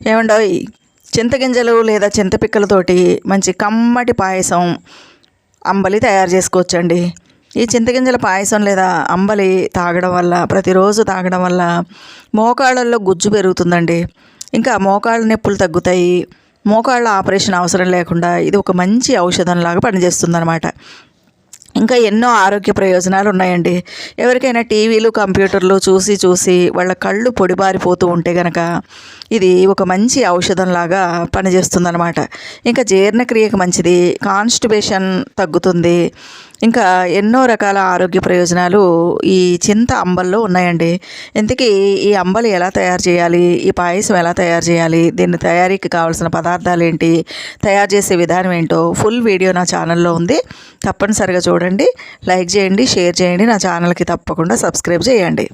ఏమండోయ్, చింతగింజలు లేదా చింతపిక్కలతోటి మంచి కమ్మటి పాయసం అంబలి తయారు చేసుకోవచ్చండి. ఈ చింతగింజల పాయసం లేదా అంబలి తాగడం వల్ల, ప్రతిరోజు తాగడం వల్ల మోకాళ్ళల్లో గుజ్జు పెరుగుతుందండి. ఇంకా మోకాళ్ళ నొప్పులు తగ్గుతాయి. మోకాళ్ళ ఆపరేషన్ అవసరం లేకుండా ఇది ఒక మంచి ఔషధంలాగా పనిచేస్తుందన్నమాట. ఇంకా ఎన్నో ఆరోగ్య ప్రయోజనాలు ఉన్నాయండి. ఎవరికైనా టీవీలు కంప్యూటర్లు చూసి వాళ్ళ కళ్ళు పొడిబారిపోతూ ఉంటే గనక ఇది ఒక మంచి ఔషధంలాగా పనిచేస్తుందన్నమాట. ఇంకా జీర్ణక్రియకు మంచిది, కాన్స్టిపేషన్ తగ్గుతుంది. ఇంకా ఎన్నో రకాల ఆరోగ్య ప్రయోజనాలు ఈ చింత అంబల్లో ఉన్నాయండి. ఇంతకీ ఈ అంబలి ఎలా తయారు చేయాలి, ఈ పాయసం ఎలా తయారు చేయాలి, దీన్ని తయారీకి కావాల్సిన పదార్థాలు ఏంటి, తయారు చేసే విధానం ఏంటో ఫుల్ వీడియో నా ఛానల్లో ఉంది. తప్పనిసరిగా చూడండి, లైక్ చేయండి, షేర్ చేయండి, నా ఛానల్కి తప్పకుండా సబ్స్క్రైబ్ చేయండి.